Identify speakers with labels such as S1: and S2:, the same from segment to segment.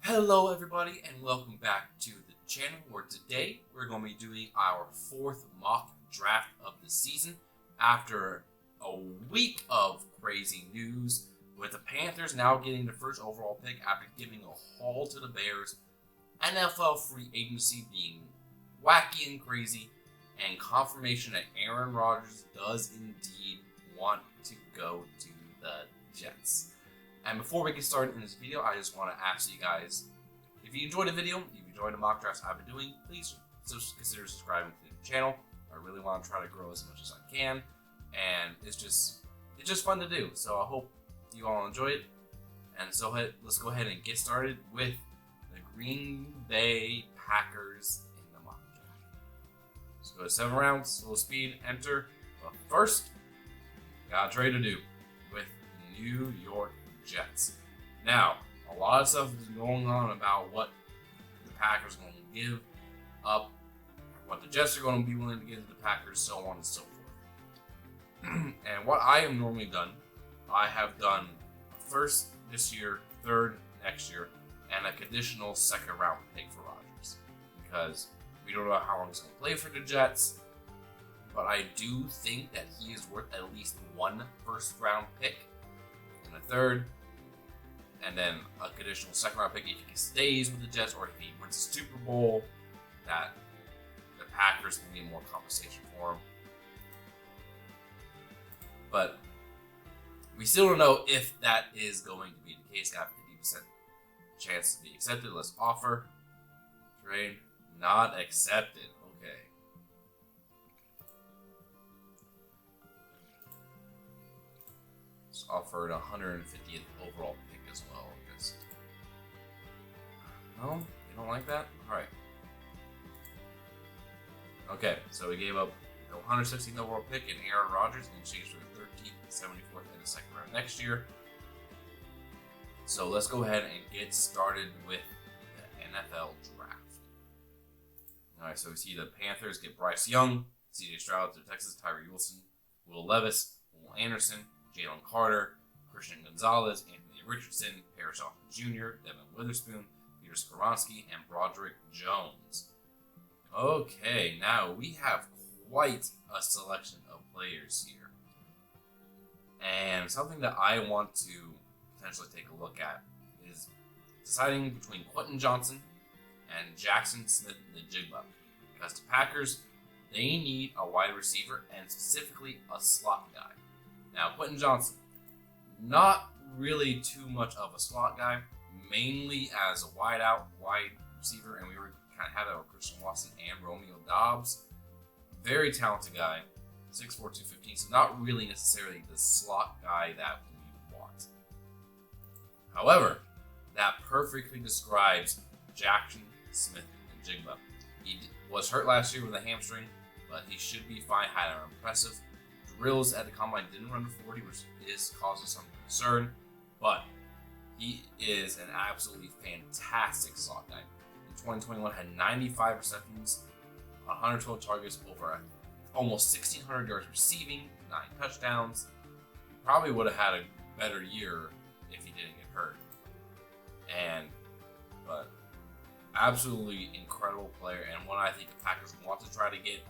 S1: Hello everybody and welcome back to the channel where today we're going to be doing our fourth mock draft of the season after a week of crazy news with the Panthers now getting the first overall pick after giving a haul to the Bears, NFL free agency being wacky and crazy, and confirmation that Aaron Rodgers does indeed want to go to the Jets. And before we get started in this video, I just want to ask you guys, if you enjoyed the video, if you enjoyed the mock drafts I've been doing, please consider subscribing to the channel. I really want to try to grow as much as I can, and it's just fun to do. So I hope you all enjoy it. And so let's go ahead and get started with the Green Bay Packers in the mock draft. Let's go to 7 rounds, slow speed, enter. But first, got a trade to do with New York Jets. Now, a lot of stuff is going on about what the Packers are going to give up, what the Jets are going to be willing to give to the Packers, so on and so forth. And what I have normally done, I have done first this year, third next year, and a conditional second round pick for Rodgers. Because we don't know how long he's going to play for the Jets, but I do think that he is worth at least one first round pick and a third, and then a conditional second round pick if he stays with the Jets, or if he wins a Super Bowl, that the Packers can get more compensation for him. But we still don't know if that is going to be the case. Got 50% chance to be accepted. Let's offer. Trade not accepted. Okay. Offered 150th overall pick as well. Because no, you don't like that? All right. Okay, so we gave up the 116th overall pick in Aaron Rodgers in exchange for the 13th, 74th, and the second round next year. So let's go ahead and get started with the NFL draft. All right, so we see the Panthers get Bryce Young, C.J. Stroud to Texas, Tyree Wilson, Will Levis, Will Anderson, Jalen Carter, Christian Gonzalez, Anthony Richardson, Parrish Austin Jr., Devin Witherspoon, Peter Skoronski, and Broderick Jones. Okay, now we have quite a selection of players here. And something that I want to potentially take a look at is deciding between Quentin Johnson and Jackson Smith-Njigba. Because the Packers, they need a wide receiver and specifically a slot guy. Now, Quentin Johnson, not really too much of a slot guy, mainly as a wide receiver, and we were kind of had that with Christian Watson and Romeo Doubs. Very talented guy, 6'4", 215, so not really necessarily the slot guy that we want. However, that perfectly describes Jackson Smith-Njigba. He was hurt last year with a hamstring, but he should be fine, had an impressive drills at the combine, didn't run the 40, which is causing some concern, but he is an absolutely fantastic slot guy. In 2021, had 95 receptions, 112 targets, over almost 1,600 yards receiving, 9 touchdowns. He probably would have had a better year if he didn't get hurt. But absolutely incredible player, and one I think the Packers want to try to give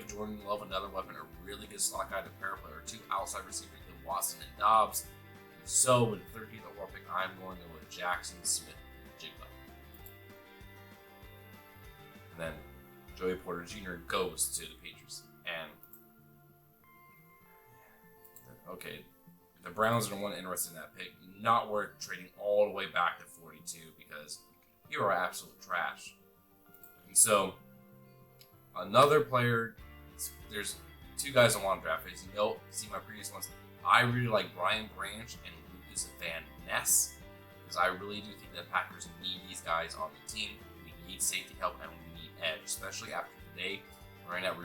S1: Jordan Love another weapon, a really good slot guy to pair up with, or 2 outside receivers with Watson and Dobbs. And so with the 13th overall pick, I'm going to go with Jackson Smith-Njigba. And then Joey Porter Jr. goes to the Patriots. And okay, the Browns are the one interested in that pick. Not worth trading all the way back to 42 because you are absolute trash. And so another player, there's 2 guys I want to draft. As you know, see my previous ones, I really like Brian Branch and Lucas Van Ness, because I really do think that Packers need these guys on the team. We need safety help and we need edge, especially after today. Right now,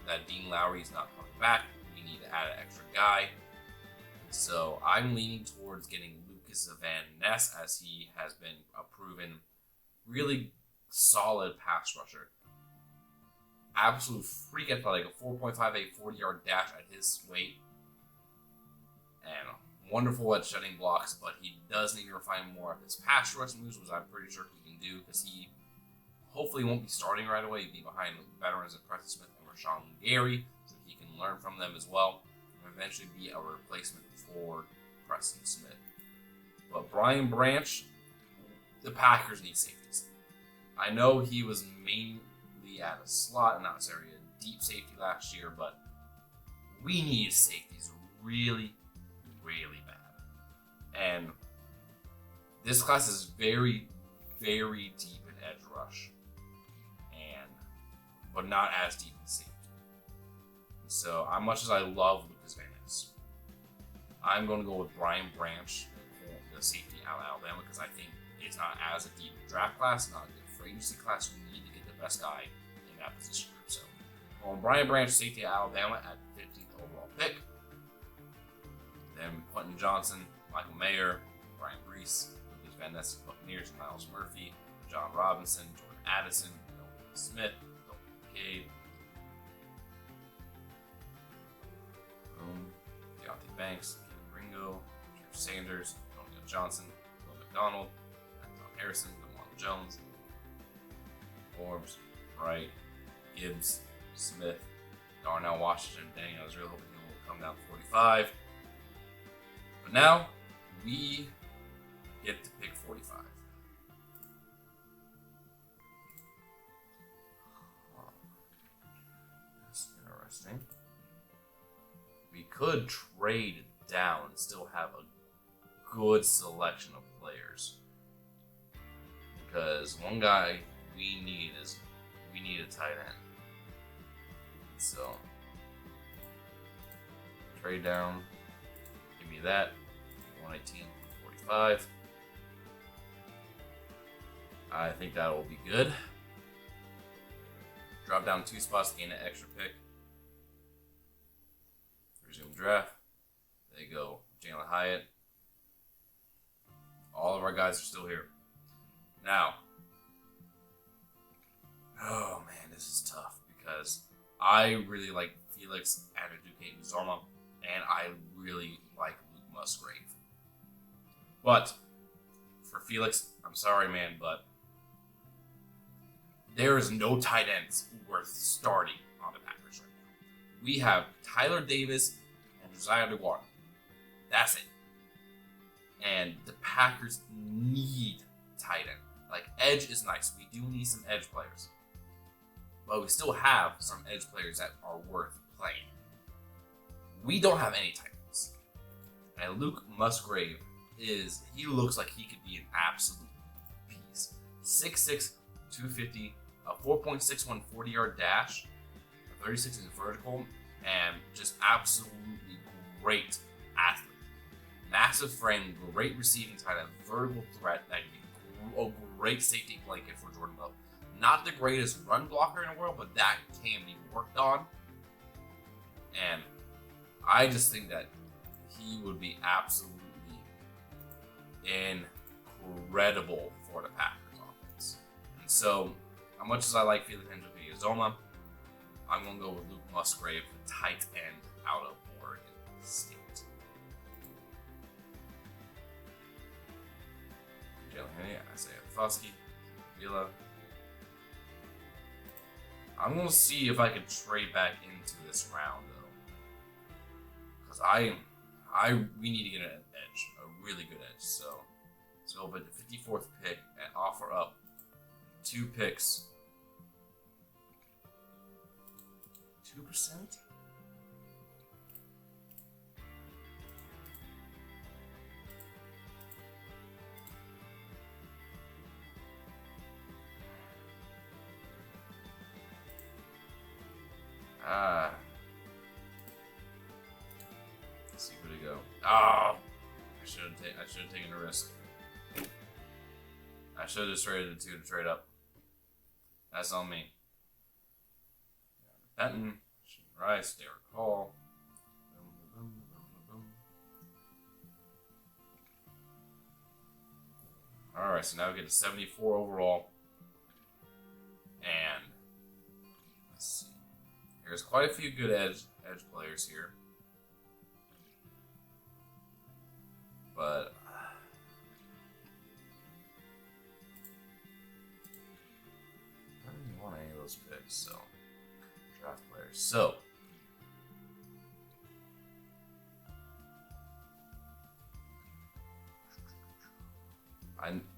S1: that Dean Lowry is not coming back. We need to add an extra guy. So I'm leaning towards getting Lucas Van Ness, as he has been a proven, really solid pass rusher. Absolute freak athletic, a 4.58 40-yard dash at his weight. And wonderful at shedding blocks, but he does need to refine more of his pass rush moves, which I'm pretty sure he can do because he hopefully won't be starting right away. He'll be behind veterans like Preston Smith and Rashawn Gary, so he can learn from them as well and eventually be a replacement for Preston Smith. But Brian Branch, the Packers need safeties. I know he was mainly at a slot and not necessarily a deep safety last year, but we need safeties really, really bad. And this class is very, very deep in edge rush, but not as deep in safety. So, as much as I love Lucas Van Ness, I'm going to go with Brian Branch, the safety out of Alabama, because I think it's not as a deep draft class, not a good free agency class. We need to get the best guy in that position group. So, on Brian Branch, safety at Alabama at 15th overall pick. Then Quentin Johnson, Michael Mayer, Brian Brees, Lucas Van Ness, Buccaneers, Miles Murphy, John Robinson, Jordan Addison, Nolan Smith, Cade, Deontay Banks, Ringo, Drew Sanders, Antonio Johnson, Will McDonald, Anton Harrison, DeMond Jones, Forbes, Wright, Gibbs, Smith, Darnell Washington. Dang, I was really hoping he will come down to 45. But now we get to pick 45. Interesting. We could trade down and still have a good selection of players. Because one guy we need a tight end. So trade down. Give me that. 118, 45. I think that will be good. Drop down 2 spots to gain an extra pick. Resume draft. There you go. Jalen Hyatt. All of our guys are still here. Now, oh man, this is tough because I really like Felix Anudike-Uzomah, and I really like Luke Musgrave. But for Felix, I'm sorry, man, but there is no tight ends worth starting on the Packers right now. We have Tyler Davis and Josiah DeGuara. That's it. And the Packers need tight end. Like, edge is nice. We do need some edge players. But we still have some edge players that are worth playing. We don't have any tight ends. And Luke Musgrave he looks like he could be an absolute beast. 6'6", 250, a 4.61 40-yard dash, a 36 in vertical, and just absolutely great athlete. Massive frame, great receiving tight end, vertical threat that can be a great safety blanket for Jordan Love. Not the greatest run blocker in the world, but that can be worked on. And I just think that he would be absolutely incredible for the Packers offense. And so, as much as I like Felix Anudike-Uzomah, I'm going to go with Luke Musgrave, the tight end out of Oregon State. Jalen Henney, Isaiah Foskey, Vila. I'm going to see if I can trade back into this round, though. Because we need to get an edge, a really good edge. So, let's go with the 54th pick and offer up 2 picks. 2%? Let's see where to go. Oh, I should have taken a risk. I should have just traded the 2 to trade up. That's on me. Benton, Rice, Derek Hall. Alright, so now we get to 74 overall. And let's see. There's quite a few good edge players here. But I don't even want any of those picks, so draft players. So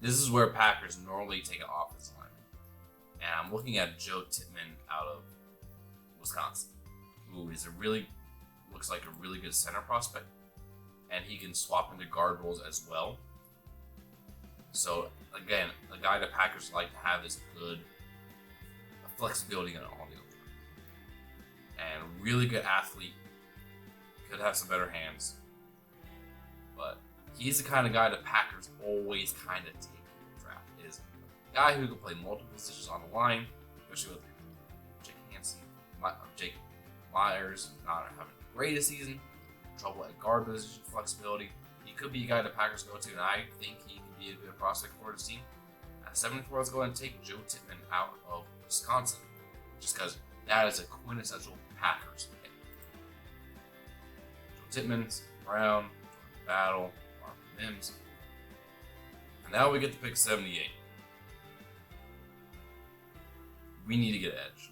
S1: this is where Packers normally take an offensive lineman. And I'm looking at Joe Tippmann out of Wisconsin, who is looks like a really good center prospect. And he can swap into guard roles as well. So again, a guy the Packers like to have is good flexibility on all the over. And really good athlete. Could have some better hands. But he's the kind of guy the Packers always kind of take in the draft. Is a guy who can play multiple positions on the line, especially with Jake Myers not having the greatest season, trouble at guard position flexibility. He could be a guy the Packers go to, and I think he can be a good prospect for this team. At 74, let's go ahead and take Joe Tippmann out of Wisconsin, just because that is a quintessential Packers pick. Joe Tippmann, Brown, Battle, Mims. And now we get to pick 78. We need to get edge.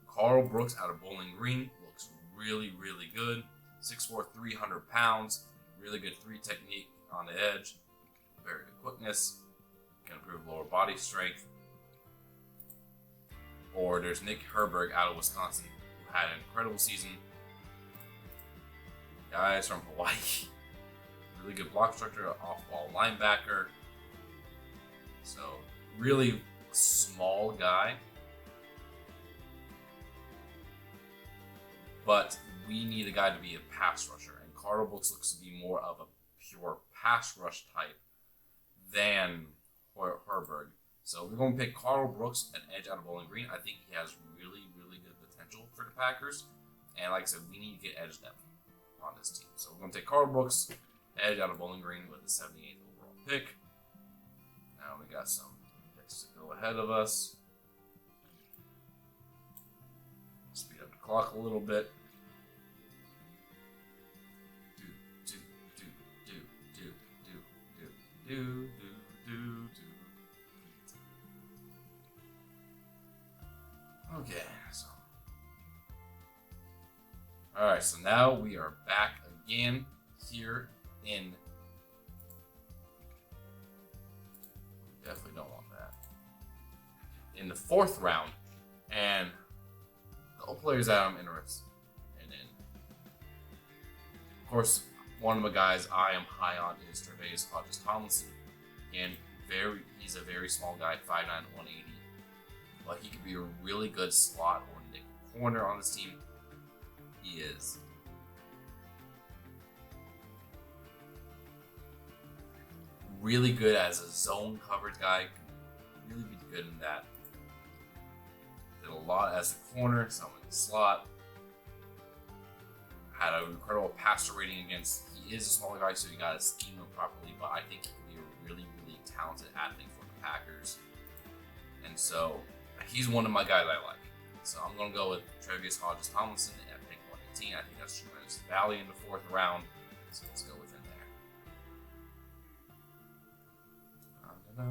S1: Carl Brooks out of Bowling Green looks really, really good. 6'4", 300 pounds. Really good 3 technique on the edge. Very good quickness. Can improve lower body strength. Or there's Nick Herberg out of Wisconsin, who had an incredible season. Guys from Hawaii. Really good block structure, off-ball linebacker. So, really small guy. But we need a guy to be a pass rusher. And Carl Brooks looks to be more of a pure pass rush type than Herberg. So we're going to pick Carl Brooks, an edge out of Bowling Green. I think he has really, really good potential for the Packers. And like I said, we need to get edge depth on this team. So we're going to take Carl Brooks, edge out of Bowling Green with the 78th overall pick. Now we got some picks to go ahead of us. Speed up the clock a little bit. Do. Okay, so. Alright, so now we are back again here in. Definitely don't want that. In the 4th round, and a couple players that I'm interested in. Of course, one of the guys I am high on is Tre'Davious Hodges-Tomlinson. And he's a very small guy, 5'9", 180. But he could be a really good slot or nickel corner on this team. He is. Really good as a zone coverage guy. Could really be good in that. Did a lot as a corner, some in the slot. Had an incredible passer rating against. He is a smaller guy, so you got to scheme him properly. But I think he can be a really, really talented athlete for the Packers. And so he's one of my guys I like. So I'm going to go with Tre'Davious Hodges-Tomlinson at pick 118. I think that's tremendous value in the 4th round. So let's go with him there.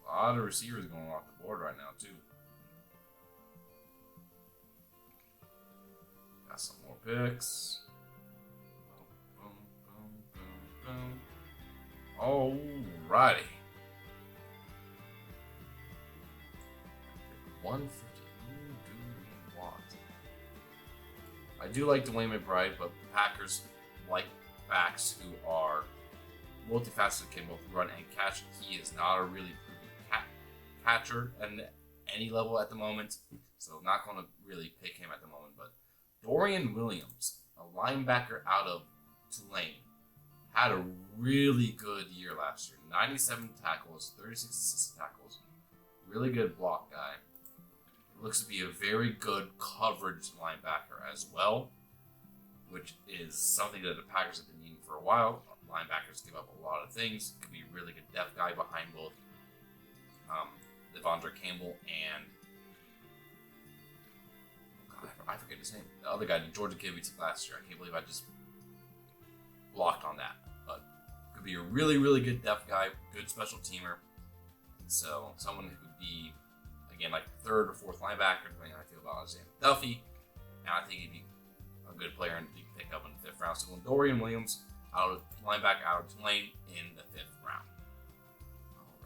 S1: A lot of receivers going off the board right now, too. Got some more picks. Boom, boom, boom, boom. Alrighty. 150. Who do we want? I do like Dwayne McBride, but the Packers like backs who are multifaceted, can both run and catch. He is not a really proven catcher at any level at the moment, so I'm not going to really pick him at the moment. But Dorian Williams, a linebacker out of Tulane, had a really good year last year. 97 tackles, 36 assisted tackles. Really good block guy. Looks to be a very good coverage linebacker as well, which is something that the Packers have been needing for a while. Linebackers give up a lot of things. Could be a really good depth guy behind both Devondre Campbell and I forget his name. The other guy, the Georgia kid we took last year. I can't believe I just blocked on that. But could be a really, really good depth guy, good special teamer. So someone who could be, again, like third or fourth linebacker, depending on how I feel about Isaiah Duffy. And I think he'd be a good player and you can pick up in the 5th round. So Dorian Williams, linebacker out of Tulane in the 5th round.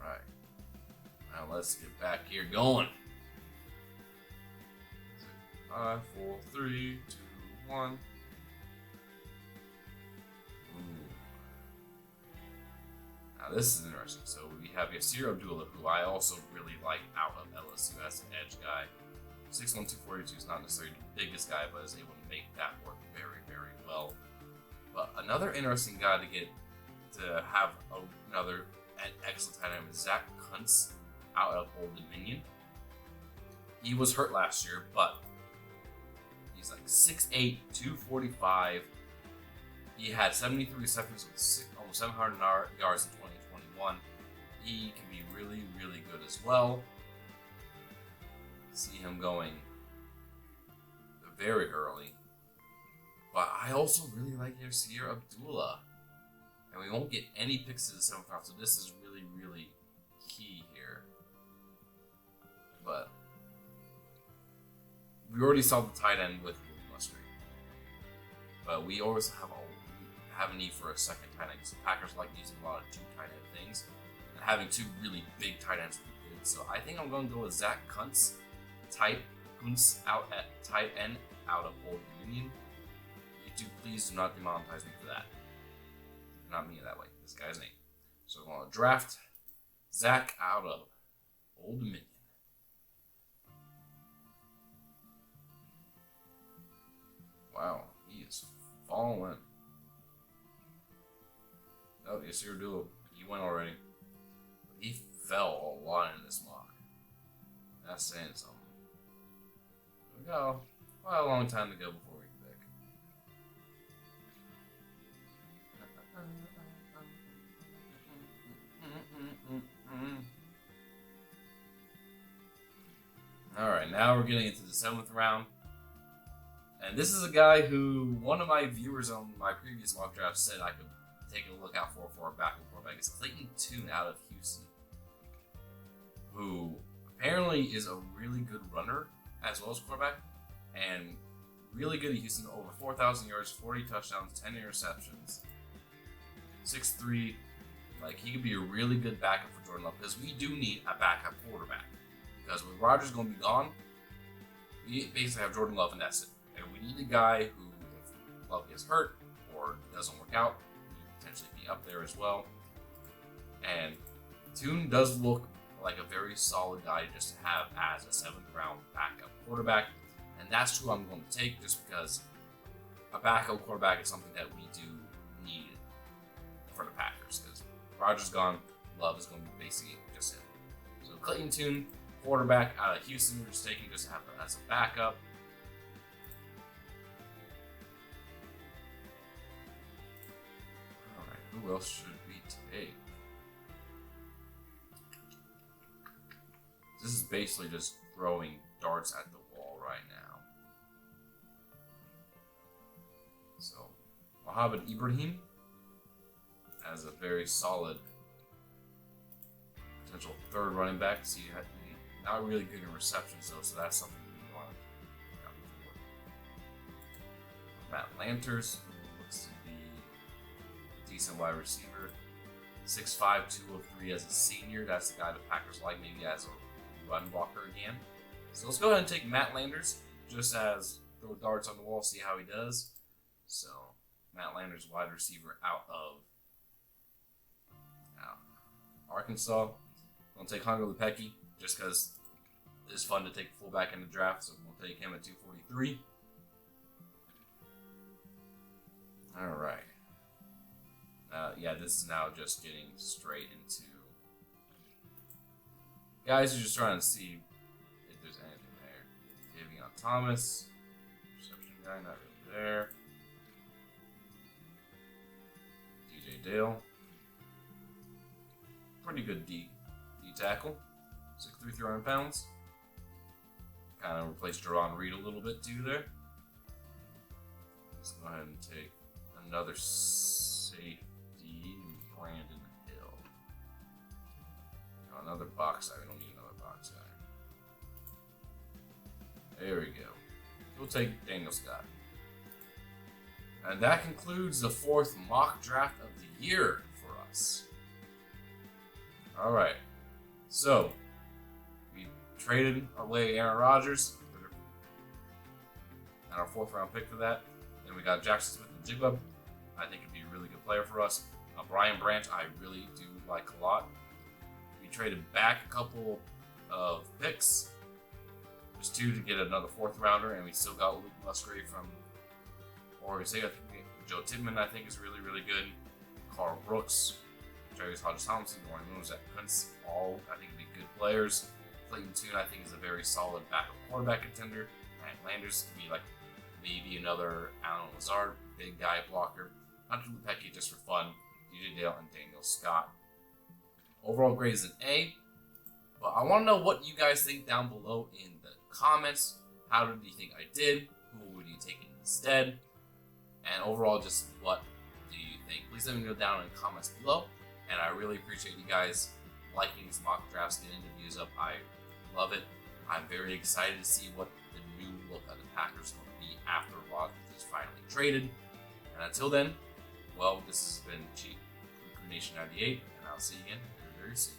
S1: All right. Now let's get back here going. 5, 4, 3, 2, 1. Now this is interesting. So we have Yasir Abdullah, who I also really like out of LSU as an edge guy. 6'1", 242 is not necessarily the biggest guy, but is able to make that work very, very well. But another interesting guy to have another excellent tight end is Zach Kuntz out of Old Dominion. He was hurt last year, but he's like 6'8", 245. He had 73 receptions with almost 700 yards in 2021. He can be really, really good as well. See him going very early. But I also really like Yasir Abdullah. And we won't get any picks to the 7th round, so this is really, really key here. But we already saw the tight end with Musgrave. But we always have a need for a second tight end, because the Packers like using a lot of 2 tight end things. And having 2 really big tight ends would be good. So I think I'm going to go with Zach Kuntz out at tight end out of Old Dominion. YouTube, please do not demonetize me for that. Do not mean it that way. This guy's name. So I'm going to draft Zach out of Old Dominion. Wow, he is falling. Oh, Yasir Abdullah, he went already. He fell a lot in this mock. That's saying something. We go. Well, a long time to go before we can pick. Alright, now we're getting into the 7th round. And this is a guy who one of my viewers on my previous mock draft said I could take a look out for a backup quarterback. It's Clayton Tune out of Houston, who apparently is a really good runner as well as quarterback, and really good at Houston. Over 4,000 yards, 40 touchdowns, 10 interceptions, 6'3". Like, he could be a really good backup for Jordan Love, because we do need a backup quarterback. Because with Rodgers going to be gone, we basically have Jordan Love, and that's it. And we need a guy who, if Love gets hurt or doesn't work out, he potentially be up there as well. And Tune does look like a very solid guy just to have as a 7th round backup quarterback. And that's who I'm going to take, just because a backup quarterback is something that we do need for the Packers. Because Rodgers gone, Love is going to be basically just him. So Clayton Tune, quarterback out of Houston, we're just taking just to have as a backup. Alright, who else should we take? This is basically just throwing darts at the wall right now. So, Mohamed Ibrahim as a very solid potential 3rd running back. So you had not really good in receptions though, so that's something we want to look out for. Matt Lanters, who looks to be a decent wide receiver. 6'5", 203 as a senior. That's the guy the Packers like, maybe as a run blocker again. So let's go ahead and take Matt Landers, just as throw darts on the wall, see how he does. So Matt Landers, wide receiver out of Arkansas. I'm going to take Hunter Lepecki, just because it's fun to take a fullback in the draft, so we'll take him at 243. Alright. Yeah, this is now just getting straight into guys who are just trying to see if there's anything there. Davion Thomas, reception guy, not really there. DJ Dale, pretty good D tackle, 6'3", 300 pounds. Kind of replaced Jerron Reed a little bit too there. Let's go ahead and take another safety, Brandon Hill. Another box guy. We don't need another box guy. There we go. We'll take Daniel Scott. And that concludes the 4th mock draft of the year for us. Alright. So, we traded away Aaron Rodgers and our 4th round pick for that. Then we got Jackson Smith and Jigba. I think it'd be a really good player for us. Brian Branch, I really do like a lot. We traded back a couple of picks. Just 2 to get another 4th rounder, and we still got Luke Musgrave from Oregon State. Joe Tippmann, I think, is really, really good. Carl Brooks, Jerry Hodges Thompson, Dorian Williams, Zach Kuntz, all, I think, would be good players. Clayton Tune, I think, is a very solid backup quarterback contender. Matt Landers could be like maybe another Alan Lazard, big guy blocker. Hunter Lupecki just for fun. DJ Dale and Daniel Scott. Overall grade is an A. But I want to know what you guys think down below in the comments. How did you think I did? Who would you take instead? And overall, just what do you think? Please let me know down in the comments below. And I really appreciate you guys liking these mock drafts, getting the views up. I love it. I'm very excited to see what the new look of the Packers is going to be after Rodgers is finally traded. And until then, well, this has been Chief Cuckoo Nation 98, and I'll see you again very, very soon.